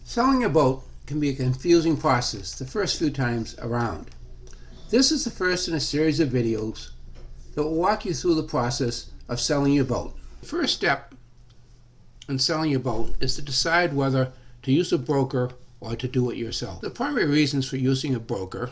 Selling a boat can be a confusing process the first few times around. This is the first in a series of videos that will walk you through the process of selling your boat. The first step in selling your boat is to decide whether to use a broker or to do it yourself. The primary reasons for using a broker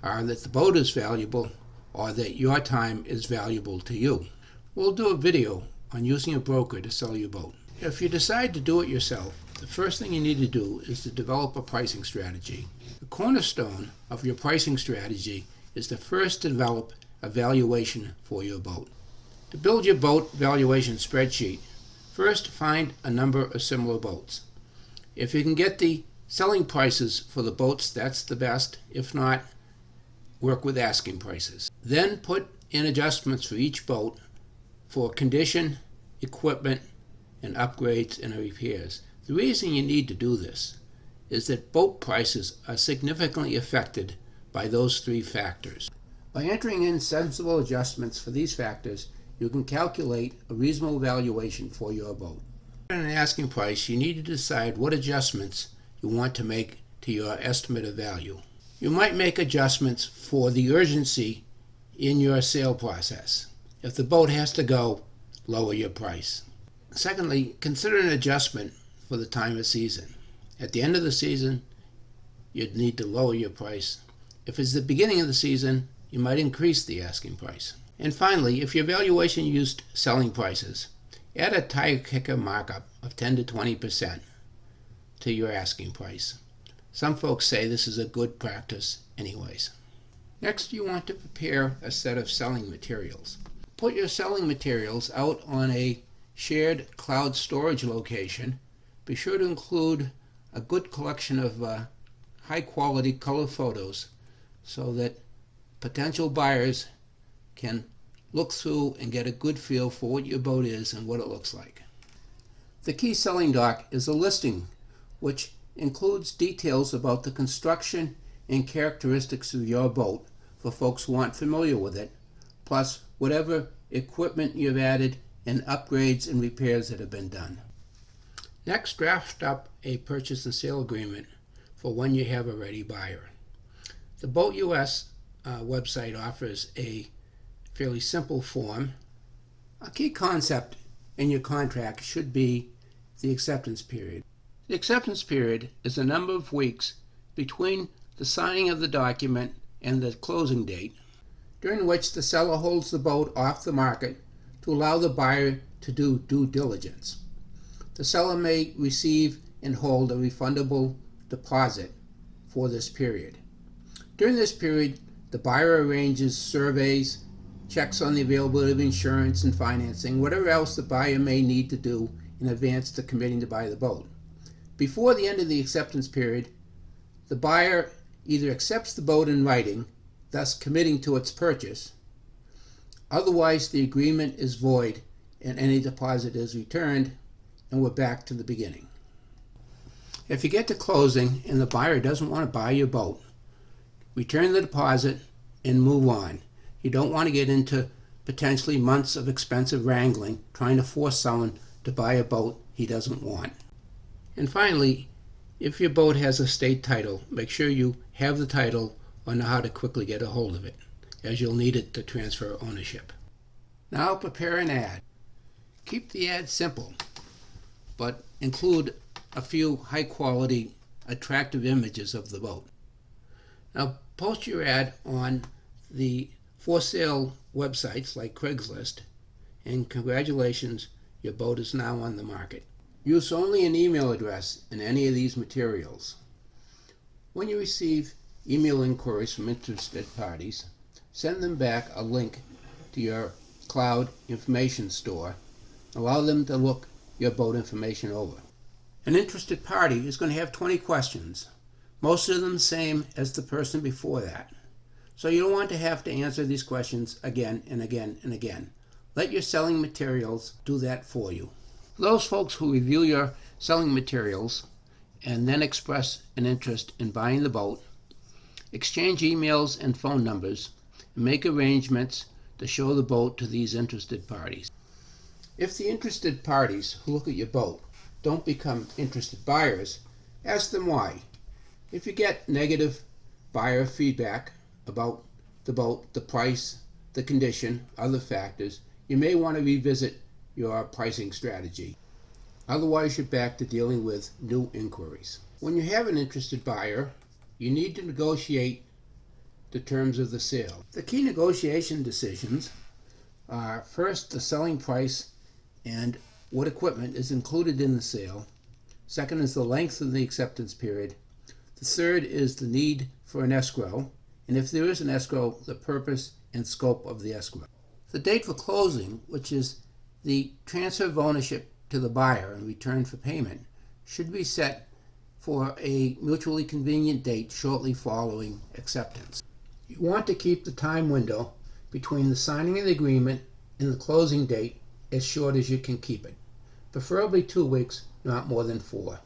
are that the boat is valuable or that your time is valuable to you. We'll do a video on using a broker to sell your boat. If you decide to do it yourself, the first thing you need to do is to develop a pricing strategy. The cornerstone of your pricing strategy is to first develop a valuation for your boat. To build your boat valuation spreadsheet, first find a number of similar boats. If you can get the selling prices for the boats, that's the best. If not, work with asking prices. Then put in adjustments for each boat for condition, equipment, and upgrades and repairs. The reason you need to do this is that boat prices are significantly affected by those three factors. By entering in sensible adjustments for these factors, you can calculate a reasonable valuation for your boat. At an asking price, you need to decide what adjustments you want to make to your estimate of value. You might make adjustments for the urgency in your sale process. If the boat has to go, lower your price. Secondly, consider an adjustment for the time of season. At the end of the season, you'd need to lower your price. If it's the beginning of the season, you might increase the asking price. And finally, if your valuation used selling prices, add a tire kicker markup of 10 to 20% to your asking price. Some folks say this is a good practice anyways. Next, you want to prepare a set of selling materials. Put your selling materials out on a shared cloud storage location. Be sure to include a good collection of high-quality color photos so that potential buyers can look through and get a good feel for what your boat is and what it looks like. The key selling doc is a listing which includes details about the construction and characteristics of your boat for folks who aren't familiar with it, plus whatever equipment you've added and upgrades and repairs that have been done. Next, draft up a purchase and sale agreement for when you have a ready buyer. The BoatUS website offers a fairly simple form. A key concept in your contract should be the acceptance period. The acceptance period is the number of weeks between the signing of the document and the closing date, during which the seller holds the boat off the market to allow the buyer to do due diligence. The seller may receive and hold a refundable deposit for this period. During this period, the buyer arranges surveys, checks on the availability of insurance and financing, whatever else the buyer may need to do in advance to committing to buy the boat. Before the end of the acceptance period, the buyer either accepts the boat in writing, thus committing to its purchase. Otherwise, the agreement is void and any deposit is returned, and we're back to the beginning. If you get to closing and the buyer doesn't want to buy your boat, return the deposit and move on. You don't want to get into potentially months of expensive wrangling trying to force someone to buy a boat he doesn't want. And finally, if your boat has a state title, make sure you have the title or know how to quickly get a hold of it, as you'll need it to transfer ownership. Now prepare an ad. Keep the ad simple, but include a few high-quality, attractive images of the boat. Now post your ad on the for sale websites like Craigslist, and congratulations, your boat is now on the market. Use only an email address in any of these materials. When you receive email inquiries from interested parties, send them back a link to your cloud information store. Allow them to look your boat information over. An interested party is going to have 20 questions, most of them the same as the person before that. So you don't want to have to answer these questions again and again and again. Let your selling materials do that for you. Those folks who review your selling materials and then express an interest in buying the boat, exchange emails and phone numbers, and make arrangements to show the boat to these interested parties. If the interested parties who look at your boat don't become interested buyers, Ask them why. If you get negative buyer feedback about the boat, the price, the condition, other factors, you may want to revisit your pricing strategy. Otherwise, you're back to dealing with new inquiries. When you have an interested buyer, you need to negotiate the terms of the sale. The key negotiation decisions are first the selling price and what equipment is included in the sale. Second is the length of the acceptance period. The third is the need for an escrow, and if there is an escrow, the purpose and scope of the escrow. The date for closing, which is the transfer of ownership to the buyer in return for payment, should be set for a mutually convenient date shortly following acceptance. You want to keep the time window between the signing of the agreement and the closing date as short as you can keep it, preferably 2 weeks, not more than 4,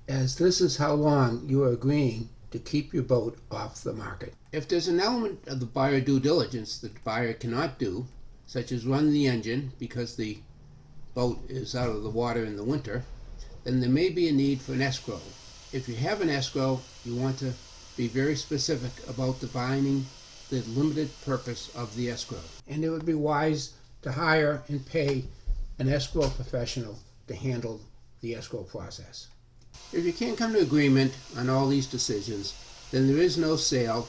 as this is how long you are agreeing to keep your boat off the market. If there's an element of the buyer due diligence that the buyer cannot do, such as run the engine because the boat is out of the water in the winter, then there may be a need for an escrow. If you have an escrow, you want to be very specific about defining the limited purpose of the escrow. And it would be wise to hire and pay an escrow professional to handle the escrow process. If you can't come to agreement on all these decisions, then there is no sale.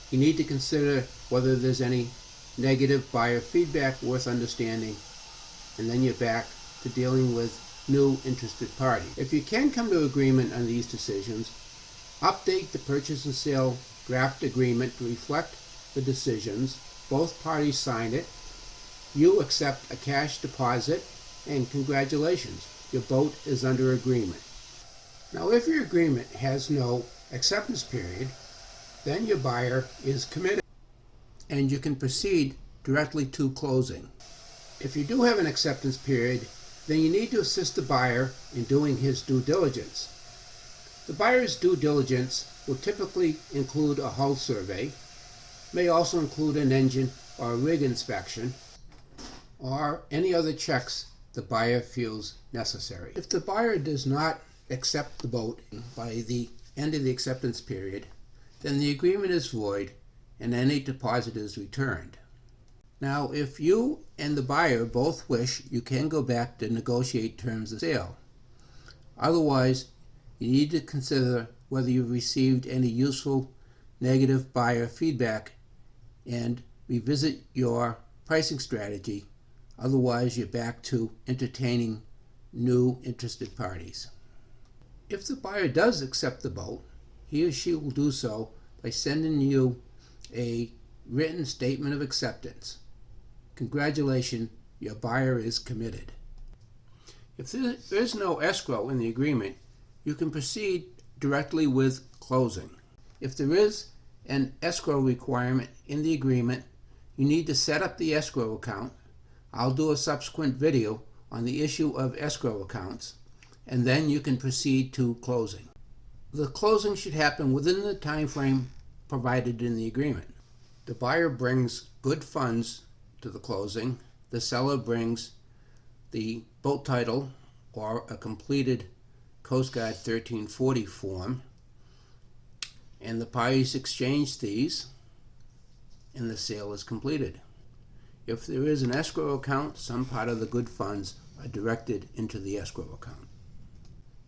You need to consider whether there's any negative buyer feedback worth understanding, and then you're back to dealing with new interested parties. If you can come to agreement on these decisions, update the purchase and sale draft agreement to reflect the decisions. Both parties sign it. You accept a cash deposit, and congratulations, your boat is under agreement. Now, if your agreement has no acceptance period, then your buyer is committed, and you can proceed directly to closing. If you do have an acceptance period, then you need to assist the buyer in doing his due diligence. The buyer's due diligence will typically include a hull survey, may also include an engine or a rig inspection, or any other checks the buyer feels necessary. If the buyer does not accept the boat by the end of the acceptance period, then the agreement is void and any deposit is returned. Now, if you and the buyer both wish, you can go back to negotiate terms of sale. Otherwise, you need to consider whether you've received any useful negative buyer feedback and revisit your pricing strategy. Otherwise, you're back to entertaining new interested parties. If the buyer does accept the boat, he or she will do so by sending you a written statement of acceptance. Congratulations, your buyer is committed. If there is no escrow in the agreement, you can proceed directly with closing. If there is an escrow requirement in the agreement, you need to set up the escrow account. I'll do a subsequent video on the issue of escrow accounts, and then you can proceed to closing. The closing should happen within the time frame provided in the agreement. The buyer brings good funds to the closing. The seller brings the boat title or a completed Coast Guard 1340 form, and the parties exchange these, and the sale is completed. If there is an escrow account, some part of the good funds are directed into the escrow account.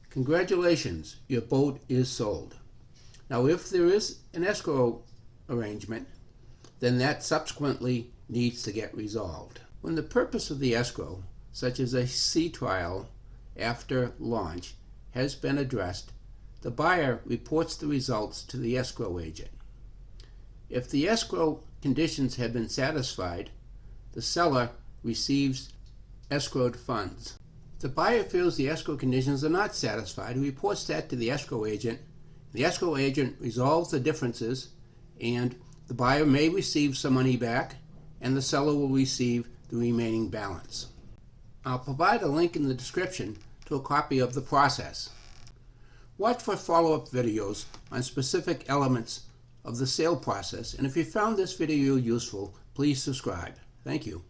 Congratulations, your boat is sold. Now, if there is an escrow arrangement, then that subsequently needs to get resolved. When the purpose of the escrow, such as a sea trial after launch, has been addressed, the buyer reports the results to the escrow agent. If the escrow conditions have been satisfied, the seller receives escrowed funds. If the buyer feels the escrow conditions are not satisfied, he reports that to the escrow agent. The escrow agent resolves the differences, and the buyer may receive some money back, and the seller will receive the remaining balance. I'll provide a link in the description to a copy of the process. Watch for follow-up videos on specific elements of the sale process, and if you found this video useful, please subscribe. Thank you.